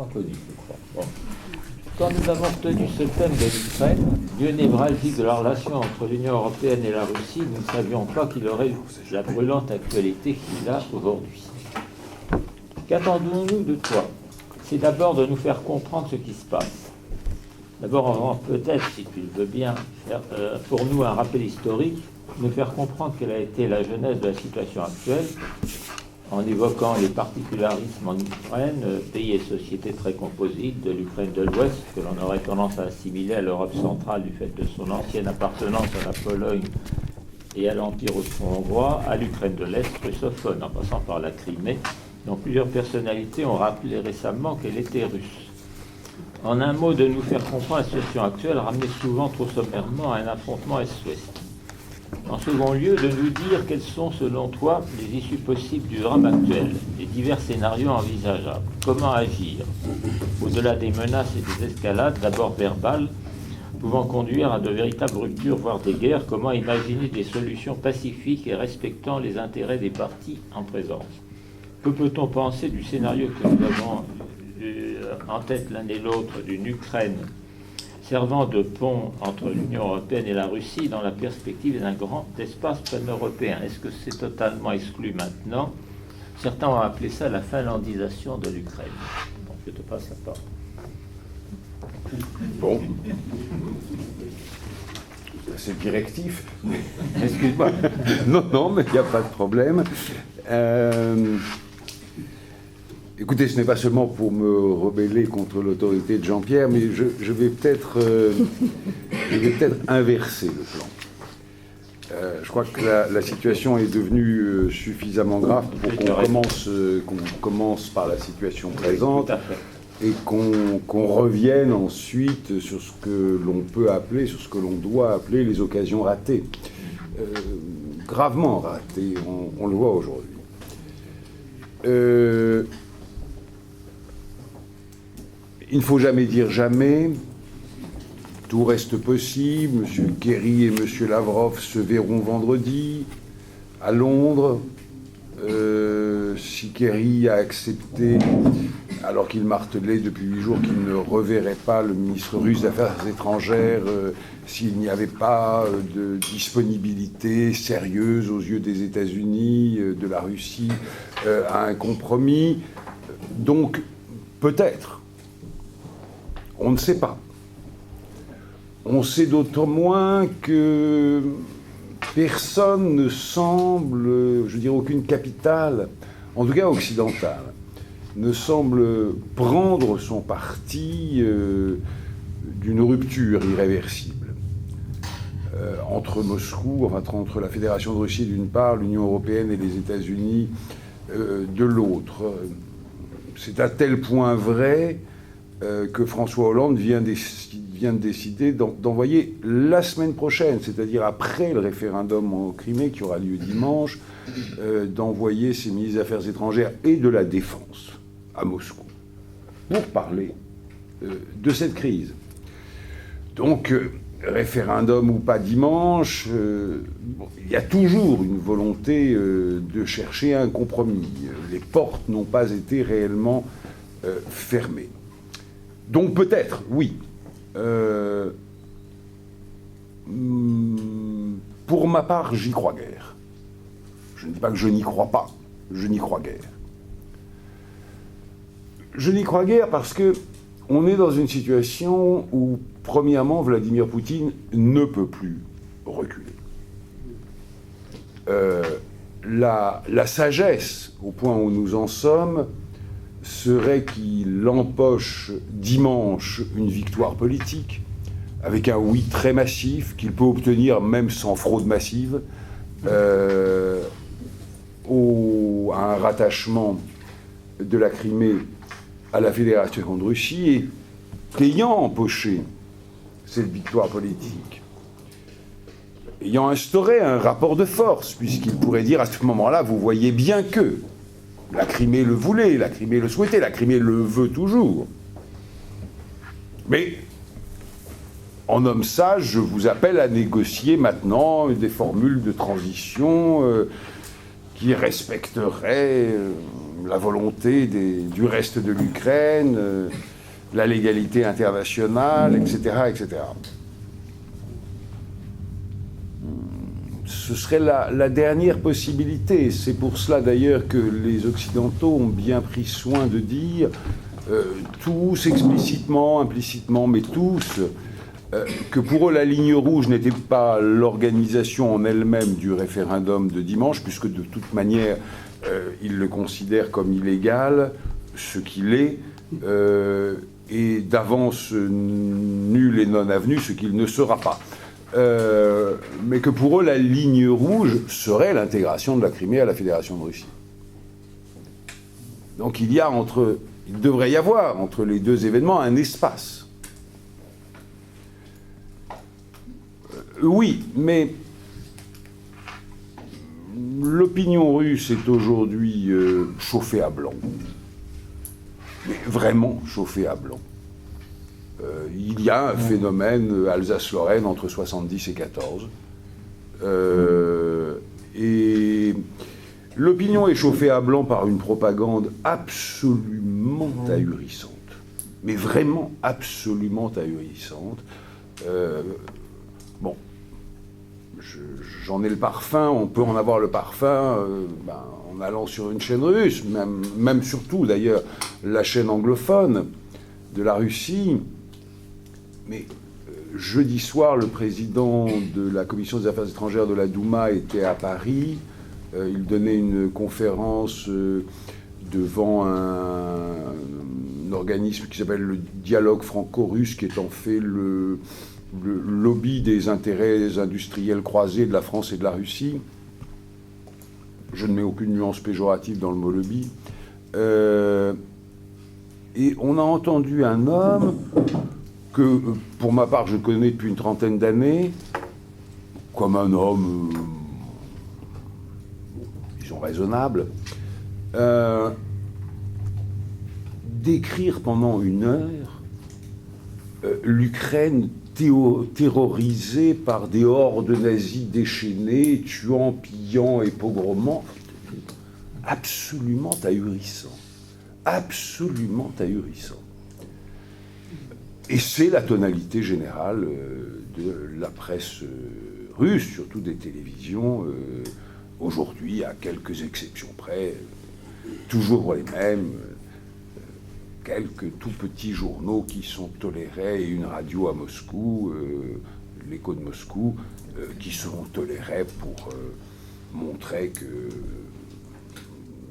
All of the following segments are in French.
relativement connu, je crois. Bon. Quand nous avons retenu ce thème de l'Ukraine, lieu névralgique de la relation entre l'Union européenne et la Russie, nous ne savions pas qu'il aurait la brûlante actualité qu'il a aujourd'hui. Qu'attendons-nous de toi? C'est d'abord de nous faire comprendre ce qui se passe. D'abord, on va peut-être, si tu le veux bien, faire pour nous un rappel historique, nous faire comprendre quelle a été la genèse de la situation actuelle, en évoquant les particularismes en Ukraine, pays et société très composites de l'Ukraine de l'Ouest, que l'on aurait tendance à assimiler à l'Europe centrale du fait de son ancienne appartenance à la Pologne et à l'Empire austro-hongrois, à l'Ukraine de l'Est russophone, en passant par la Crimée, dont plusieurs personnalités ont rappelé récemment qu'elle était russe. En un mot, de nous faire comprendre la situation actuelle, ramenée souvent trop sommairement à un affrontement Est-Ouest. En second lieu, de nous dire quelles sont, selon toi, les issues possibles du drame actuel, les divers scénarios envisageables. Comment agir, au-delà des menaces et des escalades, d'abord verbales, pouvant conduire à de véritables ruptures, voire des guerres. Comment imaginer des solutions pacifiques et respectant les intérêts des parties en présence. Que peut-on penser du scénario que nous avons en tête l'un et l'autre d'une Ukraine servant de pont entre l'Union européenne et la Russie dans la perspective d'un grand espace pan-européen? Est-ce que c'est totalement exclu maintenant? Certains ont appelé ça la finlandisation de l'Ukraine. Donc je te passe la parole. Bon. C'est directif. Excuse-moi. Non, mais il n'y a pas de problème. Écoutez, ce n'est pas seulement pour me rebeller contre l'autorité de Jean-Pierre, mais je vais peut-être inverser le plan. Je crois que la situation est devenue suffisamment grave pour qu'on commence par la situation présente et qu'on revienne ensuite sur ce que l'on peut appeler, sur ce que l'on doit appeler les occasions ratées. Gravement ratées, on le voit aujourd'hui. Il ne faut jamais dire jamais. Tout reste possible. M. Kerry et M. Lavrov se verront vendredi à Londres. Si Kerry a accepté, alors qu'il martelait depuis 8 jours qu'il ne reverrait pas le ministre russe des Affaires étrangères, s'il n'y avait pas de disponibilité sérieuse aux yeux des États-Unis, de la Russie, à un compromis. Donc, peut-être. On ne sait pas. On sait d'autant moins que personne ne semble, je dirais aucune capitale, en tout cas occidentale, ne semble prendre son parti d'une rupture irréversible entre Moscou, enfin entre la Fédération de Russie d'une part, l'Union européenne et les États-Unis de l'autre. C'est à tel point vrai que François Hollande vient de décider d'envoyer la semaine prochaine, c'est-à-dire après le référendum en Crimée qui aura lieu dimanche, d'envoyer ses ministres des Affaires étrangères et de la Défense à Moscou pour parler de cette crise. Donc, référendum ou pas dimanche, il y a toujours une volonté de chercher un compromis. Les portes n'ont pas été réellement fermées. Donc peut-être, oui. Pour ma part, j'y crois guère. Je ne dis pas que je n'y crois pas, je n'y crois guère. Je n'y crois guère parce que on est dans une situation où, premièrement, Vladimir Poutine ne peut plus reculer. La sagesse, au point où nous en sommes, serait qu'il empoche dimanche une victoire politique, avec un oui très massif, qu'il peut obtenir même sans fraude massive, à un rattachement de la Crimée à la Fédération de Russie, et qu'ayant empoché cette victoire politique, ayant instauré un rapport de force, puisqu'il pourrait dire à ce moment-là, vous voyez bien que la Crimée le voulait, la Crimée le souhaitait, la Crimée le veut toujours. Mais, en homme sage, je vous appelle à négocier maintenant des formules de transition qui respecterait la volonté du reste de l'Ukraine, la légalité internationale, etc., etc. Ce serait la dernière possibilité. C'est pour cela d'ailleurs que les Occidentaux ont bien pris soin de dire, tous explicitement, implicitement, mais tous, que pour eux la ligne rouge n'était pas l'organisation en elle-même du référendum de dimanche, puisque de toute manière ils le considèrent comme illégal, ce qu'il est, et d'avance nul et non avenu, ce qu'il ne sera pas. Mais que pour eux, la ligne rouge serait l'intégration de la Crimée à la Fédération de Russie. Donc il devrait y avoir entre les deux événements un espace. Oui, mais l'opinion russe est aujourd'hui chauffée à blanc. Mais vraiment chauffée à blanc. Il y a un phénomène Alsace-Lorraine entre 70 et 14. Et l'opinion est chauffée à blanc par une propagande absolument ahurissante. Mais vraiment absolument ahurissante. Bon, j'en ai le parfum, on peut en avoir le parfum en allant sur une chaîne russe, même surtout d'ailleurs la chaîne anglophone de la Russie. Mais jeudi soir, le président de la Commission des Affaires étrangères de la Douma était à Paris. Il donnait une conférence devant un organisme qui s'appelle le Dialogue franco-russe, qui est en fait le lobby des intérêts industriels croisés de la France et de la Russie. Je ne mets aucune nuance péjorative dans le mot lobby. Et on a entendu un homme que, pour ma part, je connais depuis une trentaine d'années, comme un homme, disons, raisonnable, décrire pendant une heure l'Ukraine terrorisée par des hordes nazis déchaînées, tuant, pillant et pogromant. Absolument ahurissant. Absolument ahurissant. Et c'est la tonalité générale de la presse russe, surtout des télévisions, aujourd'hui, à quelques exceptions près, toujours les mêmes, quelques tout petits journaux qui sont tolérés et une radio à Moscou, l'écho de Moscou, qui seront tolérés pour montrer que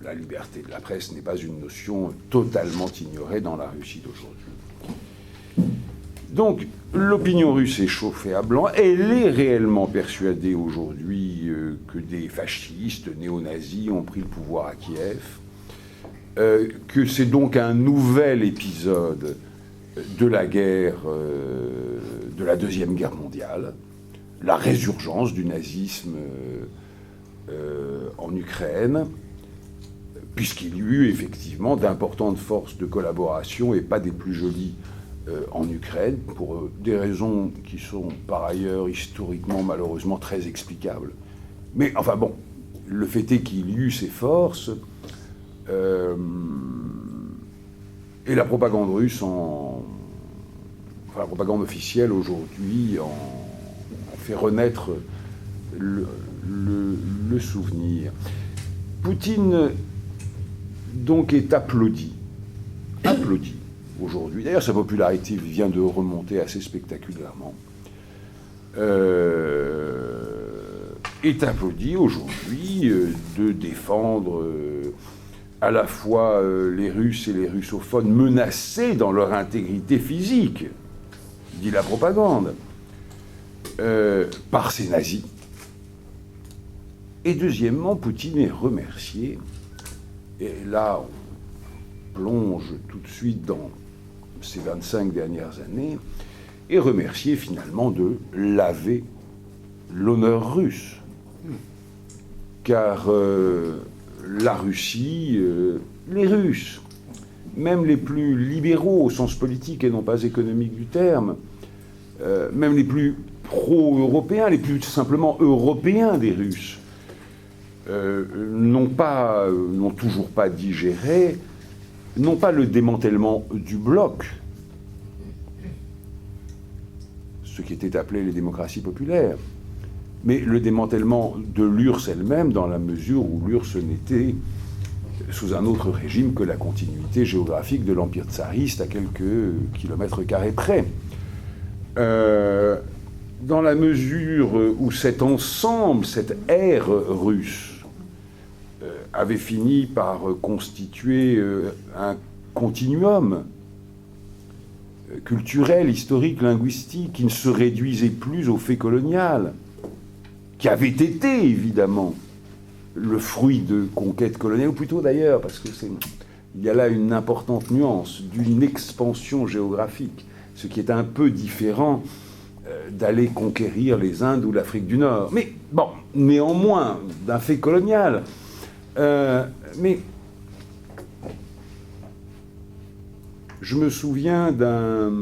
la liberté de la presse n'est pas une notion totalement ignorée dans la Russie d'aujourd'hui. Donc, l'opinion russe est chauffée à blanc. Elle est réellement persuadée aujourd'hui que des fascistes néo-nazis ont pris le pouvoir à Kiev, que c'est donc un nouvel épisode de la guerre, de la Deuxième Guerre mondiale, la résurgence du nazisme en Ukraine, puisqu'il y eut effectivement d'importantes forces de collaboration et pas des plus jolies en Ukraine, pour des raisons qui sont par ailleurs historiquement malheureusement très explicables. Mais enfin bon, le fait est qu'il y eut ces forces, et la propagande russe, la propagande officielle aujourd'hui en fait renaître le souvenir. Poutine donc est applaudi aujourd'hui. D'ailleurs, sa popularité vient de remonter assez spectaculairement. Est applaudi aujourd'hui de défendre à la fois les Russes et les russophones menacés dans leur intégrité physique, dit la propagande, par ces nazis. Et deuxièmement, Poutine est remercié, et là on plonge tout de suite dans ces 25 dernières années, est remercié finalement de laver l'honneur russe. Car la Russie, les Russes, même les plus libéraux au sens politique et non pas économique du terme, même les plus pro-européens, les plus simplement européens des Russes, n'ont toujours pas digéré, non pas le démantèlement du bloc, ce qui était appelé les démocraties populaires, mais le démantèlement de l'URSS elle-même, dans la mesure où l'URSS n'était sous un autre régime que la continuité géographique de l'Empire tsariste à quelques kilomètres carrés près. Dans la mesure où cet ensemble, cette ère russe, avait fini par constituer un continuum culturel, historique, linguistique, qui ne se réduisait plus au fait colonial, qui avait été, évidemment, le fruit de conquêtes coloniales, ou plutôt d'ailleurs, parce que il y a là une importante nuance, d'une expansion géographique, ce qui est un peu différent d'aller conquérir les Indes ou l'Afrique du Nord. Mais bon, néanmoins, d'un fait colonial. Mais je me souviens d'un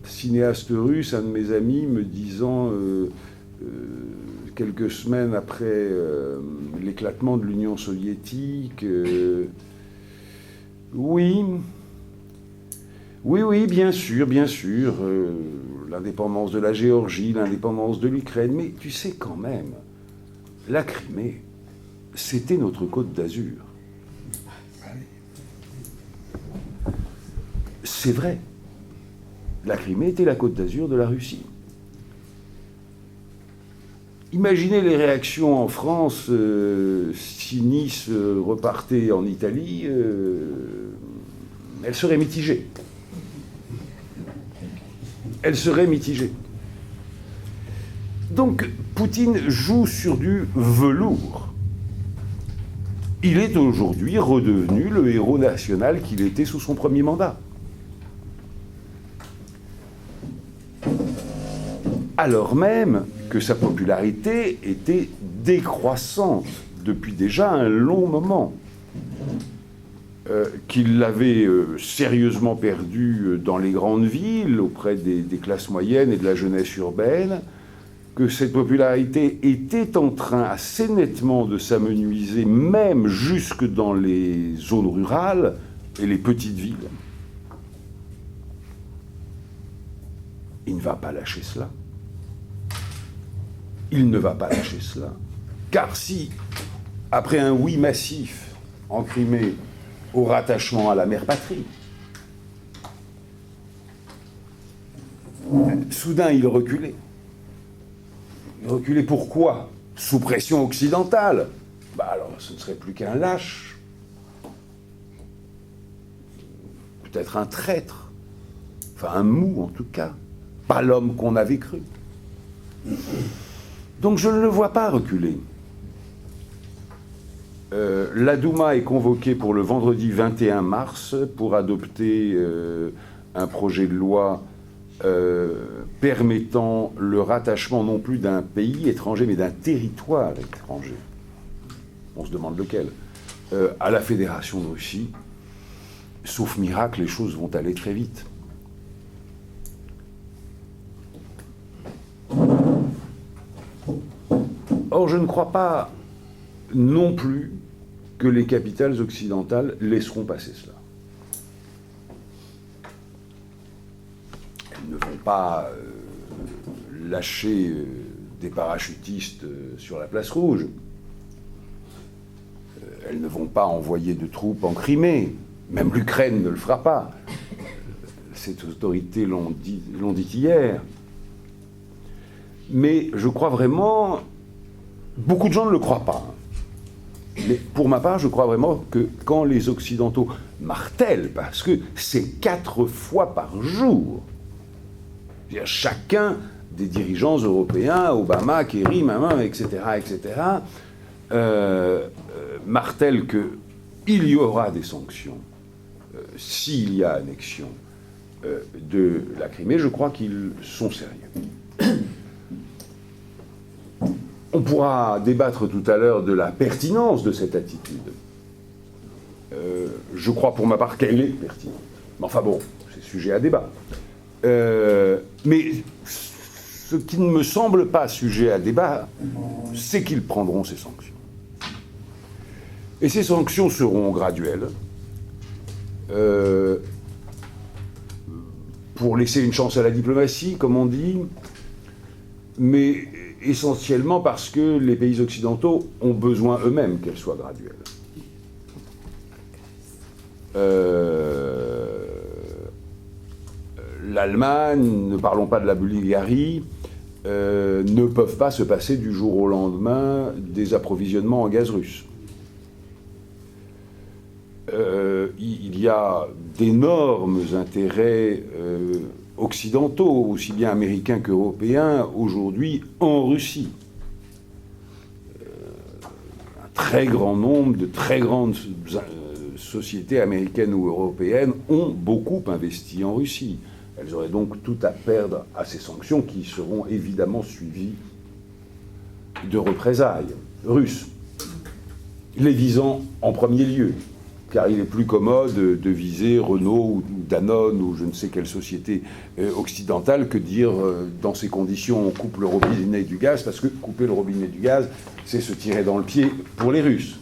cinéaste russe, un de mes amis, me disant, quelques semaines après l'éclatement de l'Union soviétique, oui, bien sûr, l'indépendance de la Géorgie, l'indépendance de l'Ukraine, mais tu sais quand même, la Crimée, c'était notre Côte d'Azur. C'est vrai. La Crimée était la Côte d'Azur de la Russie. Imaginez les réactions en France si Nice repartait en Italie, elles seraient mitigées. Elles seraient mitigées. Donc, Poutine joue sur du velours. Il est aujourd'hui redevenu le héros national qu'il était sous son premier mandat. Alors même que sa popularité était décroissante depuis déjà un long moment, qu'il l'avait sérieusement perdu dans les grandes villes, auprès des classes moyennes et de la jeunesse urbaine, que cette popularité était en train assez nettement de s'amenuiser, même jusque dans les zones rurales et les petites villes. Il ne va pas lâcher cela. Il ne va pas lâcher cela. Car si, après un oui massif en Crimée au rattachement à la mère patrie, soudain il reculait. Il reculait pourquoi? Sous pression occidentale. Alors ce ne serait plus qu'un lâche. Peut-être un traître. Enfin un mou en tout cas. Pas l'homme qu'on avait cru. Donc je ne le vois pas reculer. La Douma est convoquée pour le vendredi 21 mars pour adopter un projet de loi permettant le rattachement non plus d'un pays étranger, mais d'un territoire étranger. On se demande lequel. À la Fédération de Russie. Sauf miracle, les choses vont aller très vite. Or, je ne crois pas non plus que les capitales occidentales laisseront passer cela. Elles ne vont pas lâcher des parachutistes sur la place rouge. Elles ne vont pas envoyer de troupes en Crimée. Même l'Ukraine ne le fera pas. Ces autorités l'ont dit hier. Mais je crois vraiment... Beaucoup de gens ne le croient pas. Mais pour ma part, je crois vraiment que quand les Occidentaux martèlent, parce que c'est 4 fois par jour, c'est-à-dire chacun des dirigeants européens, Obama, Kerry, etc., martèle qu'il y aura des sanctions s'il y a annexion de la Crimée, je crois qu'ils sont sérieux. On pourra débattre tout à l'heure de la pertinence de cette attitude. Je crois pour ma part qu'elle est pertinente. Mais enfin bon, c'est sujet à débat. Mais ce qui ne me semble pas sujet à débat, c'est qu'ils prendront ces sanctions. Et ces sanctions seront graduelles, pour laisser une chance à la diplomatie, comme on dit, mais essentiellement parce que les pays occidentaux ont besoin eux-mêmes qu'elles soient graduelles. L'Allemagne, ne parlons pas de la Bulgarie, ne peuvent pas se passer du jour au lendemain des approvisionnements en gaz russe. Il y a d'énormes intérêts occidentaux, aussi bien américains qu'européens, aujourd'hui en Russie. Un très grand nombre de très grandes sociétés américaines ou européennes ont beaucoup investi en Russie. Elles auraient donc tout à perdre à ces sanctions qui seront évidemment suivies de représailles russes, les visant en premier lieu, car il est plus commode de viser Renault ou Danone ou je ne sais quelle société occidentale que de dire dans ces conditions on coupe le robinet du gaz, parce que couper le robinet du gaz, c'est se tirer dans le pied pour les Russes.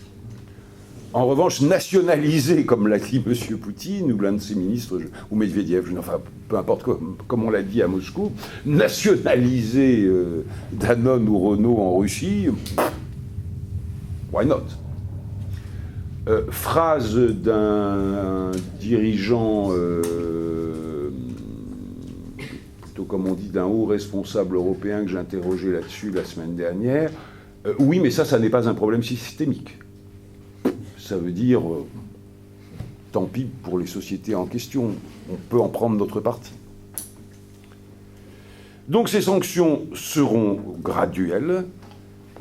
En revanche, nationaliser, comme l'a dit M. Poutine, ou l'un de ses ministres, ou Medvedev, enfin, peu importe comme on l'a dit à Moscou, nationaliser Danone ou Renault en Russie, why not? Phrase d'un dirigeant, plutôt comme on dit, d'un haut responsable européen que j'ai interrogé là-dessus la semaine dernière, oui, mais ça n'est pas un problème systémique. Ça veut dire, tant pis pour les sociétés en question, on peut en prendre notre parti. Donc ces sanctions seront graduelles,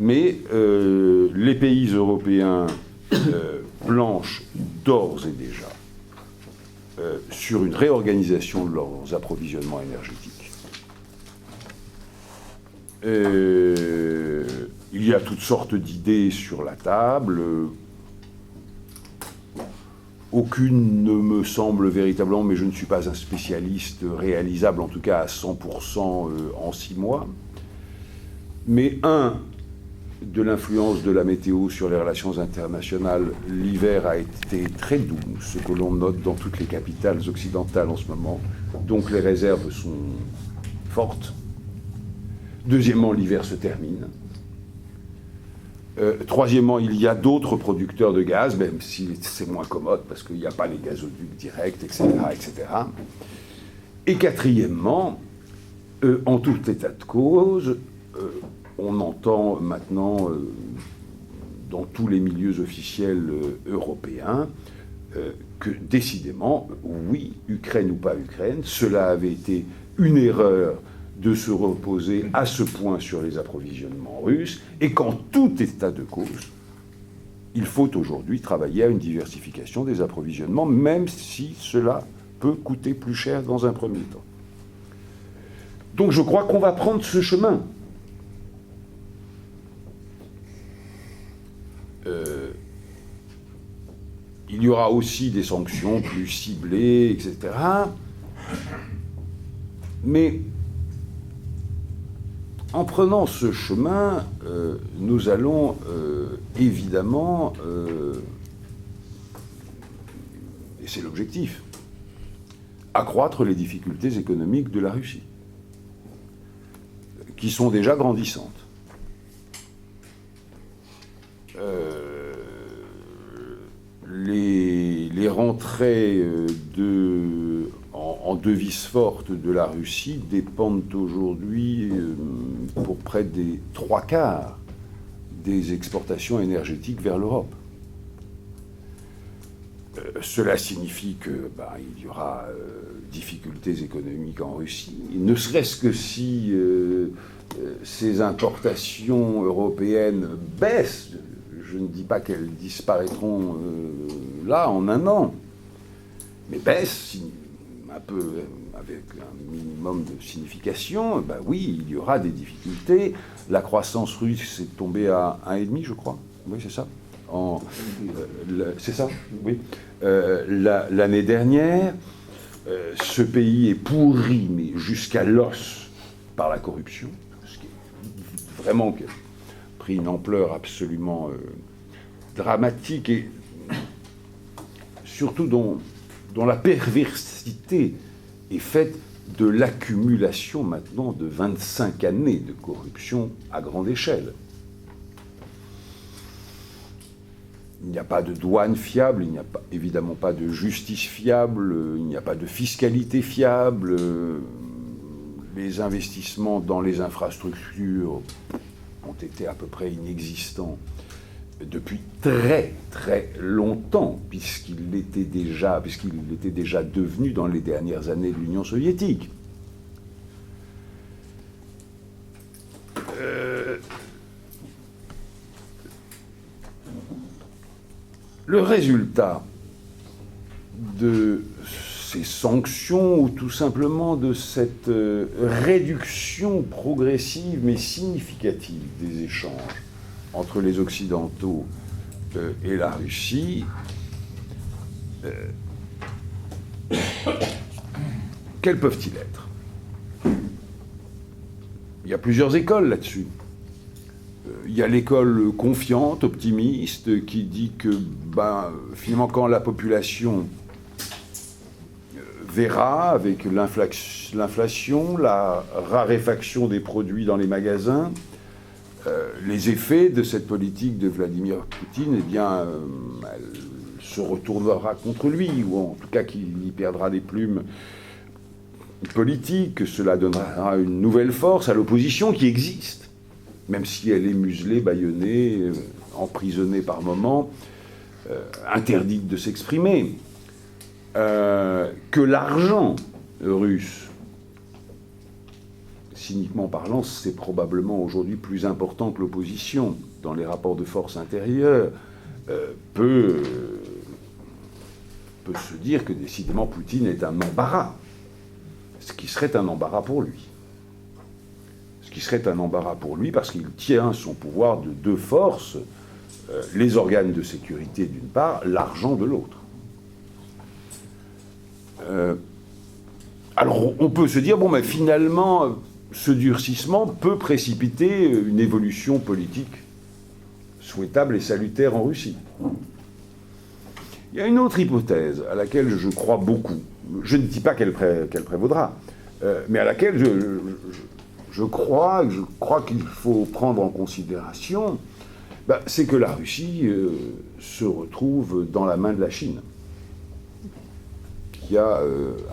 mais les pays européens planchent d'ores et déjà sur une réorganisation de leurs approvisionnements énergétiques. Il y a toutes sortes d'idées sur la table. Aucune ne me semble véritablement, mais je ne suis pas un spécialiste, réalisable en tout cas à 100% en 6 mois. Mais de l'influence de la météo sur les relations internationales, l'hiver a été très doux, ce que l'on note dans toutes les capitales occidentales en ce moment. Donc les réserves sont fortes. Deuxièmement, l'hiver se termine. Troisièmement, il y a d'autres producteurs de gaz, même si c'est moins commode parce qu'il n'y a pas les gazoducs directs, etc., etc. Et quatrièmement, en tout état de cause, on entend maintenant dans tous les milieux officiels européens que décidément, oui, Ukraine ou pas Ukraine, cela avait été une erreur de se reposer à ce point sur les approvisionnements russes, et qu'en tout état de cause, il faut aujourd'hui travailler à une diversification des approvisionnements, même si cela peut coûter plus cher dans un premier temps. Donc je crois qu'on va prendre ce chemin. Il y aura aussi des sanctions plus ciblées, etc. Mais en prenant ce chemin, nous allons évidemment, et c'est l'objectif, accroître les difficultés économiques de la Russie, qui sont déjà grandissantes. Les rentrées en devises fortes de la Russie dépendent aujourd'hui pour près des 3/4 des exportations énergétiques vers l'Europe. Cela signifie que il y aura difficultés économiques en Russie, ne serait-ce que si ces importations européennes baissent. Je ne dis pas qu'elles disparaîtront là en un an, mais baissent un peu avec un minimum de signification. Oui, il y aura des difficultés. La croissance russe est tombée à 1,5, je crois. Oui, c'est ça. C'est ça, oui. L'année dernière, ce pays est pourri, mais jusqu'à l'os, par la corruption, ce qui est vraiment pris une ampleur absolument dramatique et surtout dont la perversité est faite de l'accumulation maintenant de 25 années de corruption à grande échelle. Il n'y a pas de douane fiable, il n'y a évidemment pas de justice fiable, il n'y a pas de fiscalité fiable. Les investissements dans les infrastructures ont été à peu près inexistants depuis très très longtemps, puisqu'il était déjà devenu dans les dernières années de l'Union soviétique. Le résultat de ces sanctions, ou tout simplement de cette réduction progressive mais significative des échanges entre les Occidentaux et la Russie, quels peuvent-ils être? Il y a plusieurs écoles là-dessus. Il y a l'école confiante, optimiste, qui dit que finalement, quand la population verra, avec l'inflation, la raréfaction des produits dans les magasins, les effets de cette politique de Vladimir Poutine, eh bien, elle se retournera contre lui, ou en tout cas qu'il y perdra des plumes politiques. Cela donnera une nouvelle force à l'opposition qui existe, même si elle est muselée, bâillonnée, emprisonnée par moments, interdite de s'exprimer. Que l'argent russe, cyniquement parlant, c'est probablement aujourd'hui plus important que l'opposition dans les rapports de force intérieurs, peut se dire que décidément Poutine est un embarras, ce qui serait un embarras pour lui. Ce qui serait un embarras pour lui parce qu'il tient son pouvoir de deux forces, les organes de sécurité d'une part, l'argent de l'autre. Alors on peut se dire, mais finalement, ce durcissement peut précipiter une évolution politique souhaitable et salutaire en Russie. Il y a une autre hypothèse à laquelle je crois beaucoup. Je ne dis pas qu'elle prévaudra, mais à laquelle je crois qu'il faut prendre en considération, c'est que la Russie se retrouve dans la main de la Chine, qui a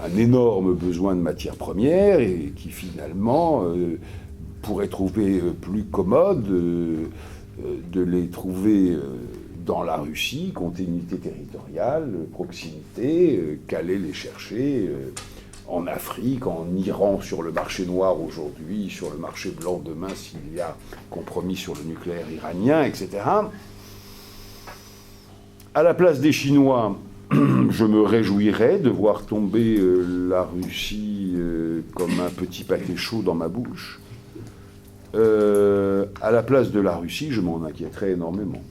un énorme besoin de matières premières et qui finalement pourrait trouver plus commode de les trouver dans la Russie, continuité territoriale, proximité, qu'aller les chercher en Afrique, en Iran sur le marché noir aujourd'hui, sur le marché blanc demain s'il y a compromis sur le nucléaire iranien, etc. À la place des Chinois, je me réjouirais de voir tomber la Russie comme un petit pâté chaud dans ma bouche. À la place de la Russie, je m'en inquiéterais énormément.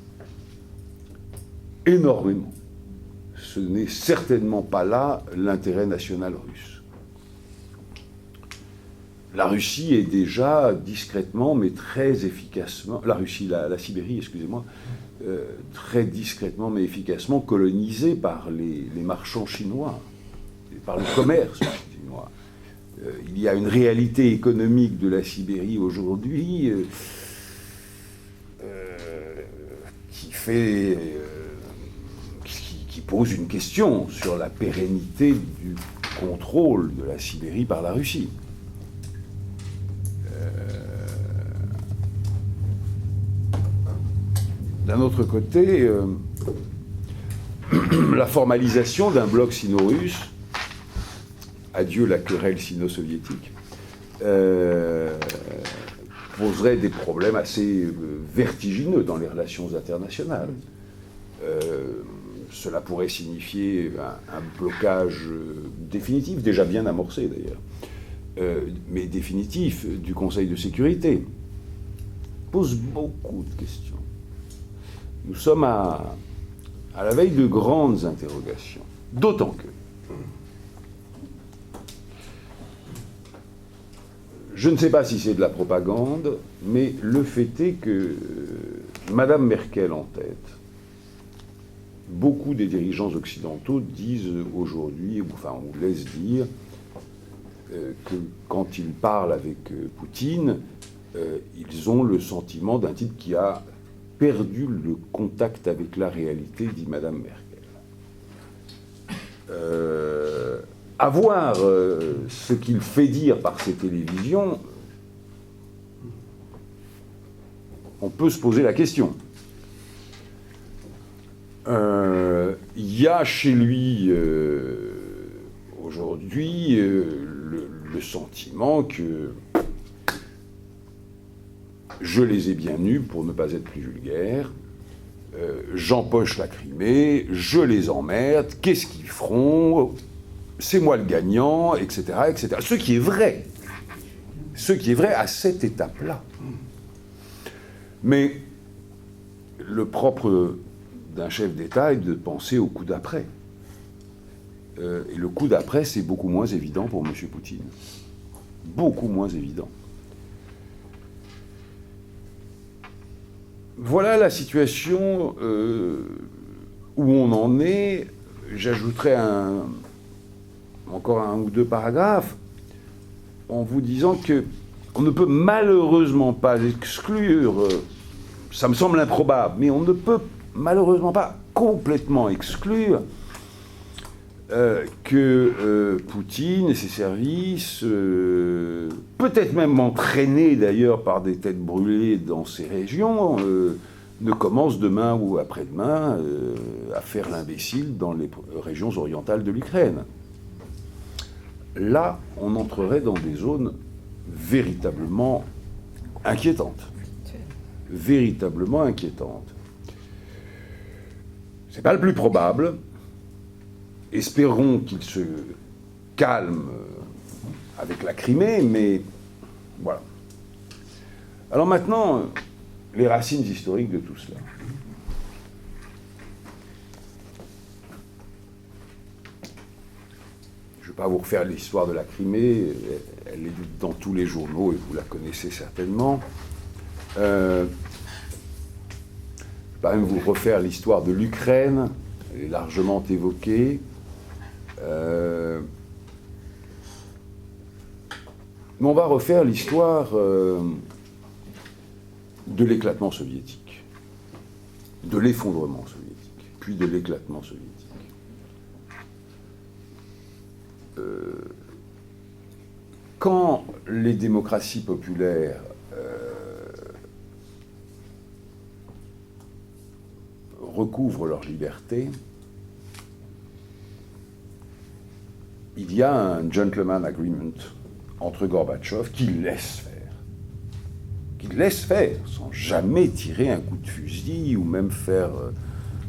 Énormément. Ce n'est certainement pas là l'intérêt national russe. La Russie est déjà discrètement, mais très efficacement, la Sibérie, excusez-moi, très discrètement mais efficacement colonisée par les marchands chinois, par le commerce chinois. Il y a une réalité économique de la Sibérie aujourd'hui qui pose une question sur la pérennité du contrôle de la Sibérie par la Russie. D'un autre côté, la formalisation d'un bloc sino-russe, adieu la querelle sino-soviétique, poserait des problèmes assez vertigineux dans les relations internationales. Cela pourrait signifier un blocage définitif, déjà bien amorcé d'ailleurs, mais définitif du Conseil de sécurité. Pose beaucoup de questions. Nous sommes à la veille de grandes interrogations, d'autant que je ne sais pas si c'est de la propagande, mais le fait est que Madame Merkel en tête beaucoup des dirigeants occidentaux disent aujourd'hui, enfin on laisse dire, que quand ils parlent avec Poutine, ils ont le sentiment d'un type qui a perdu le contact avec la réalité, dit Madame Merkel. À voir ce qu'il fait dire par ces télévisions, on peut se poser la question. Il y a chez lui aujourd'hui le sentiment que je les ai bien eus, pour ne pas être plus vulgaire, j'empoche la Crimée, je les emmerde, qu'est-ce qu'ils feront, c'est moi le gagnant, etc., etc. Ce qui est vrai à cette étape-là. Mais le propre d'un chef d'État est de penser au coup d'après. Et le coup d'après, c'est beaucoup moins évident pour M. Poutine. Beaucoup moins évident. Voilà la situation où on en est. J'ajouterai encore un ou deux paragraphes en vous disant que on ne peut malheureusement pas exclure, ça me semble improbable, mais on ne peut malheureusement pas complètement exclure que Poutine et ses services, peut-être même entraînés d'ailleurs par des têtes brûlées dans ces régions, ne commencent demain ou après-demain à faire l'imbécile dans les régions orientales de l'Ukraine. Là, on entrerait dans des zones véritablement inquiétantes. Véritablement inquiétantes. C'est pas le plus probable. Espérons qu'il se calme avec la Crimée, mais voilà. Alors maintenant, les racines historiques de tout cela. Je ne vais pas vous refaire l'histoire de la Crimée, elle est dans tous les journaux et vous la connaissez certainement. Je ne vais pas même vous refaire l'histoire de l'Ukraine, elle est largement évoquée. Mais on va refaire l'histoire de l'éclatement soviétique, de l'effondrement soviétique, puis de l'éclatement soviétique. Quand les démocraties populaires recouvrent leur liberté, il y a un gentleman agreement entre Gorbatchev qui laisse faire, sans jamais tirer un coup de fusil ou même faire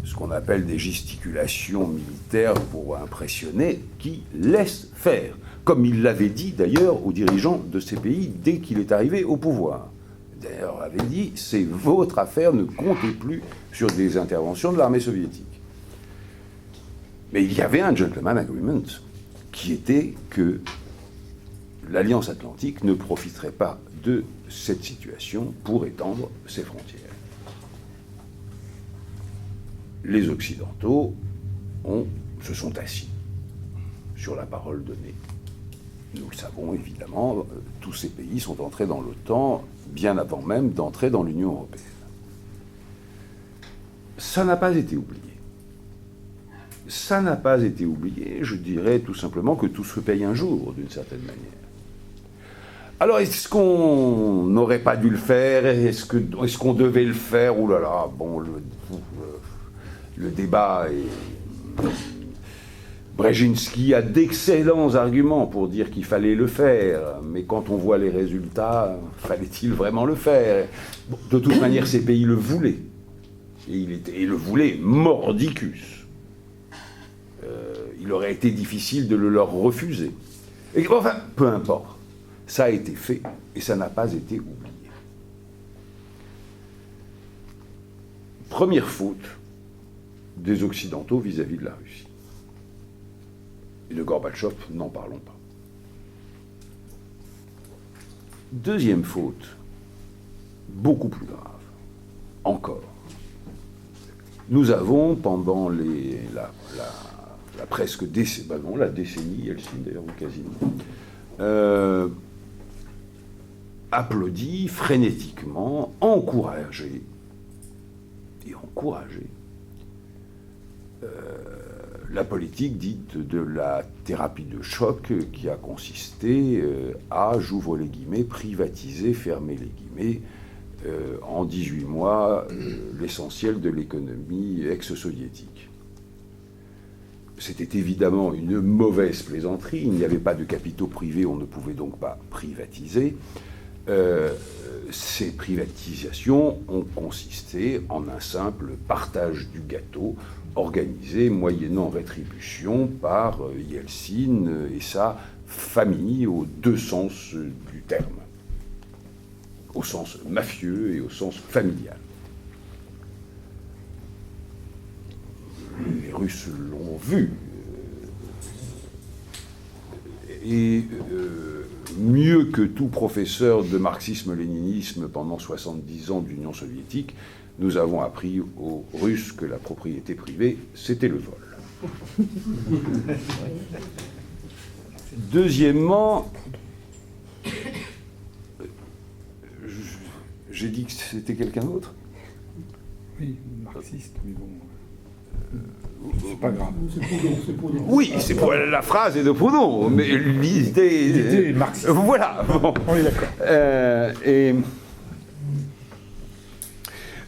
ce qu'on appelle des gesticulations militaires pour impressionner, qui laisse faire, comme il l'avait dit d'ailleurs aux dirigeants de ces pays dès qu'il est arrivé au pouvoir. D'ailleurs, il avait dit, c'est votre affaire, ne comptez plus sur des interventions de l'armée soviétique. Mais il y avait un gentleman agreement qui était que l'Alliance Atlantique ne profiterait pas de cette situation pour étendre ses frontières. Les Occidentaux se sont assis sur la parole donnée. Nous le savons évidemment, tous ces pays sont entrés dans l'OTAN bien avant même d'entrer dans l'Union européenne. Ça n'a pas été oublié. Ça n'a pas été oublié, je dirais tout simplement que tout se paye un jour, d'une certaine manière. Alors, est-ce qu'on n'aurait pas dû le faire? Est-ce qu'on devait le faire? Ouh là là, bon, le débat est... Brzezinski a d'excellents arguments pour dire qu'il fallait le faire, mais quand on voit les résultats, fallait-il vraiment le faire? Bon, de toute manière, ces pays le voulaient. Et le voulaient mordicus. Il aurait été difficile de le leur refuser. Et, enfin, peu importe. Ça a été fait et ça n'a pas été oublié. Première faute des Occidentaux vis-à-vis de la Russie. Et de Gorbatchev, n'en parlons pas. Deuxième faute, beaucoup plus grave, encore. nous avons, pendant la presque décennie, la décennie, Yeltsin d'ailleurs, ou quasiment, applaudi frénétiquement, encouragé la politique dite de la thérapie de choc qui a consisté à, j'ouvre les guillemets, privatiser, fermer les guillemets, en 18 mois, l'essentiel de l'économie ex-soviétique. C'était évidemment une mauvaise plaisanterie, il n'y avait pas de capitaux privés, on ne pouvait donc pas privatiser. Ces privatisations ont consisté en un simple partage du gâteau organisé moyennant rétribution par Yeltsin et sa famille aux deux sens du terme, au sens mafieux et au sens familial. Les Russes l'ont vu. Et mieux que tout professeur de marxisme-léninisme pendant 70 ans de l'Union soviétique, nous avons appris aux Russes que la propriété privée, c'était le vol. Deuxièmement, j'ai dit que c'était quelqu'un d'autre ? Oui, marxiste, mais bon... c'est pas grave. Oui, c'est pour la phrase est de Proudhon, mais l'idée marxiste. Voilà. Bon. On est d'accord. Et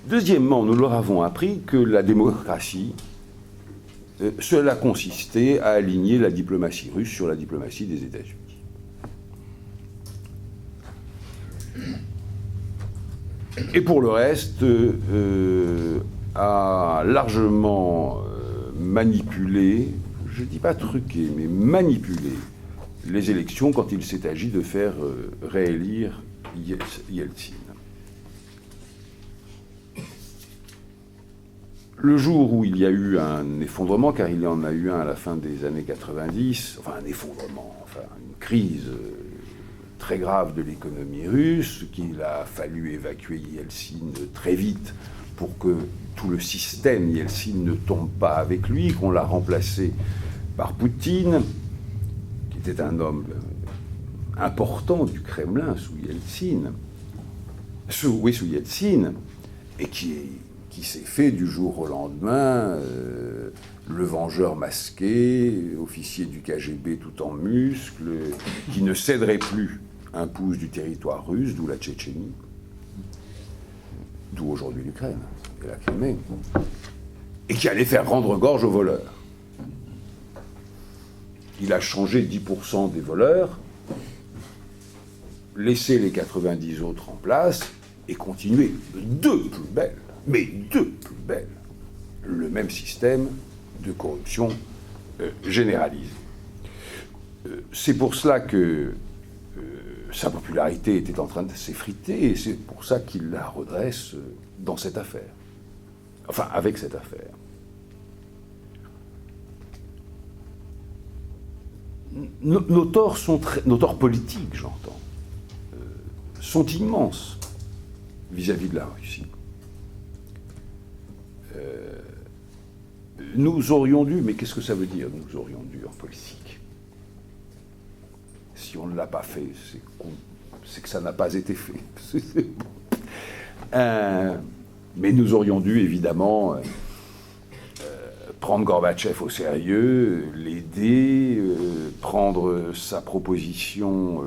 deuxièmement, nous leur avons appris que la démocratie, cela consistait à aligner la diplomatie russe sur la diplomatie des États-Unis. Et pour le reste, a largement manipulé, je ne dis pas truqué, mais manipulé les élections quand il s'est agi de faire réélire Yeltsin. Le jour où il y a eu un effondrement, car il y en a eu un à la fin des années 90, enfin un effondrement, enfin une crise très grave de l'économie russe, qu'il a fallu évacuer Yeltsin très vite pour que tout le système Yeltsin ne tombe pas avec lui, qu'on l'a remplacé par Poutine, qui était un homme important du Kremlin sous Yeltsin, et qui s'est fait du jour au lendemain le vengeur masqué, officier du KGB tout en muscles, qui ne céderait plus un pouce du territoire russe, d'où la Tchétchénie, d'où aujourd'hui l'Ukraine et la Crimée, et qui allait faire rendre gorge aux voleurs. Il a changé 10% des voleurs, laissé les 90 autres en place, et continué de plus belle, le même système de corruption généralisée. C'est pour cela que sa popularité était en train de s'effriter, et c'est pour ça qu'il la redresse dans cette affaire. Enfin, avec cette affaire. Nos torts politiques, j'entends, sont immenses vis-à-vis de la Russie. Nous aurions dû, mais qu'est-ce que ça veut dire, nous aurions dû en politique? Si on ne l'a pas fait, c'est que ça n'a pas été fait. Mais nous aurions dû, évidemment, prendre Gorbatchev au sérieux, l'aider, prendre sa proposition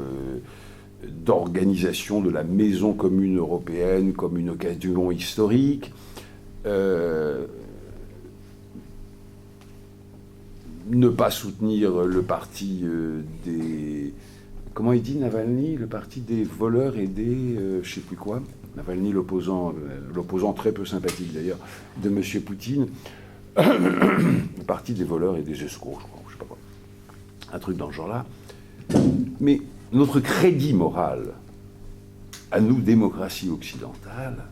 d'organisation de la maison commune européenne comme une occasion historique, ne pas soutenir le parti des... Comment il dit Navalny? Le parti des voleurs et des... je ne sais plus quoi. Navalny, l'opposant très peu sympathique d'ailleurs, de M. Poutine. Le parti des voleurs et des escrocs, je crois, je ne sais pas quoi. Un truc dans ce genre-là. Mais notre crédit moral, à nous, démocratie occidentale,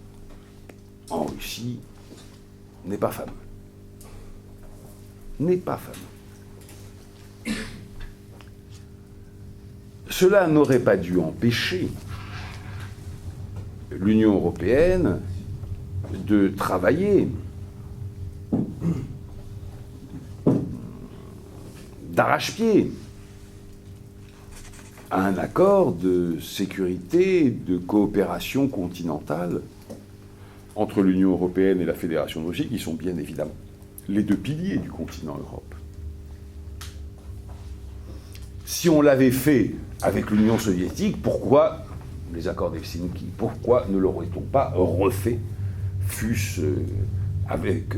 en Russie, n'est pas fameux. N'est pas fameux. Cela n'aurait pas dû empêcher l'Union européenne de travailler d'arrache-pied à un accord de sécurité et de coopération continentale entre l'Union européenne et la Fédération de Russie, qui sont bien évidemment les deux piliers du continent Europe. Si on l'avait fait avec l'Union soviétique, pourquoi les accords d'Helsinki, pourquoi ne l'aurait-on pas refait, fût-ce avec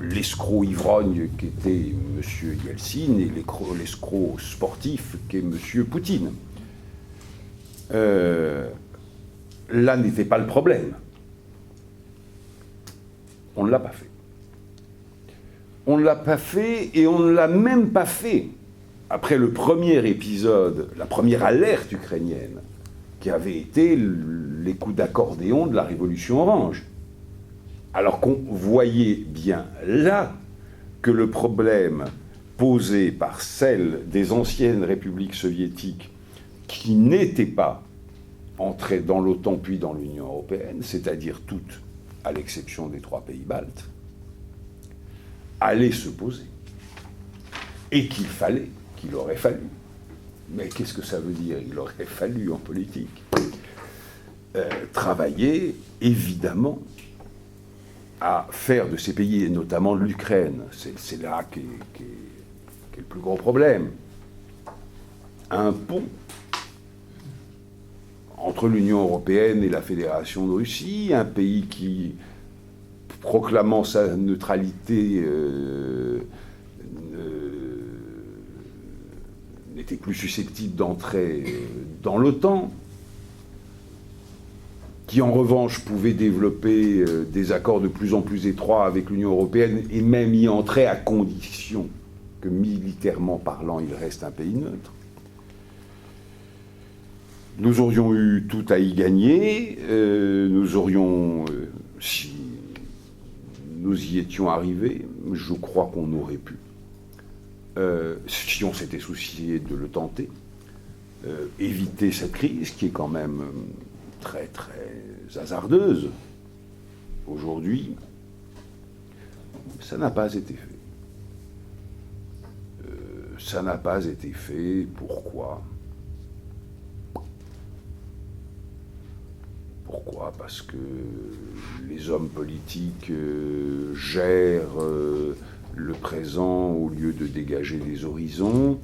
l'escroc ivrogne qu'était M. Yeltsin et l'escroc sportif qu'est M. Poutine. Là n'était pas le problème. On ne l'a pas fait. On ne l'a pas fait et on ne l'a même pas fait après le premier épisode, la première alerte ukrainienne, qui avait été les coups d'accordéon de la Révolution orange. Alors qu'on voyait bien là que le problème posé par celle des anciennes républiques soviétiques qui n'étaient pas entrées dans l'OTAN puis dans l'Union européenne, c'est-à-dire toutes, à l'exception des 3 pays baltes, allait se poser. Et qu'il aurait fallu. Mais qu'est-ce que ça veut dire? Il aurait fallu en politique travailler, évidemment, à faire de ces pays, et notamment de l'Ukraine, c'est là qu'est le plus gros problème, un pont entre l'Union européenne et la Fédération de Russie, un pays qui, proclamant sa neutralité, n'était plus susceptible d'entrer dans l'OTAN, qui en revanche pouvait développer des accords de plus en plus étroits avec l'Union européenne et même y entrer à condition que militairement parlant il reste un pays neutre. Nous aurions eu tout à y gagner, nous aurions, si nous y étions arrivés, je crois qu'on aurait pu, si on s'était soucié de le tenter, éviter cette crise qui est quand même très très hasardeuse aujourd'hui. Ça n'a pas été fait. Ça n'a pas été fait. Pourquoi ? Pourquoi ? Parce que les hommes politiques gèrent le présent au lieu de dégager des horizons,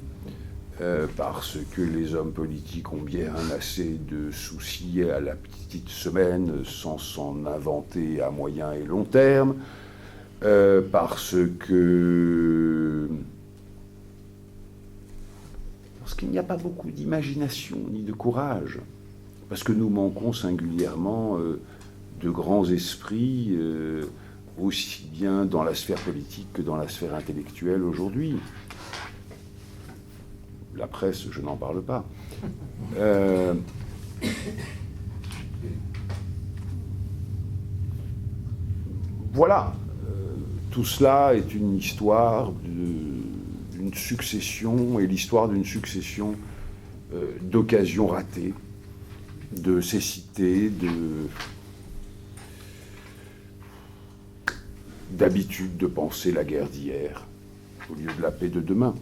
parce que les hommes politiques ont bien assez de soucis à la petite semaine sans s'en inventer à moyen et long terme, parce qu'il n'y a pas beaucoup d'imagination ni de courage, parce que nous manquons singulièrement de grands esprits, aussi bien dans la sphère politique que dans la sphère intellectuelle aujourd'hui. La presse, je n'en parle pas. Voilà. Tout cela est une histoire d'une succession, et l'histoire d'une succession d'occasions ratées, de cécité, d'habitude de penser la guerre d'hier au lieu de la paix de demain.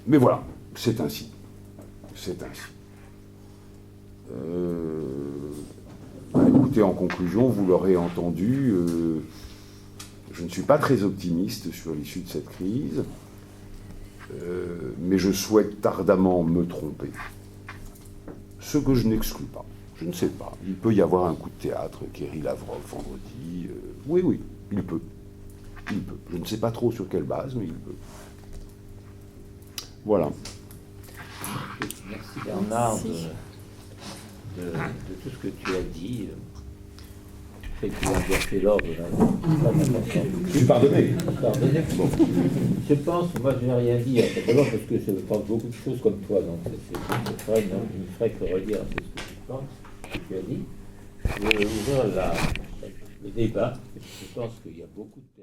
Mais voilà, c'est ainsi. C'est ainsi. Écoutez, en conclusion, vous l'aurez entendu, je ne suis pas très optimiste sur l'issue de cette crise, mais je souhaite ardemment me tromper. Ce que je n'exclus pas. Je ne sais pas. Il peut y avoir un coup de théâtre, Kerry Lavrov vendredi. Oui, il peut. Il peut. Je ne sais pas trop sur quelle base, mais il peut. Voilà. Merci Bernard de tout ce que tu as dit. Je sais que tu as bien fait l'ordre. Je suis pardonné. Bon. Je pense, moi je n'ai rien dit, d'abord parce que je pense beaucoup de choses comme toi, donc il me ferait que redire un peu ce que tu penses, ce que tu as dit. Je vais ouvrir le débat, parce que je pense qu'il y a beaucoup de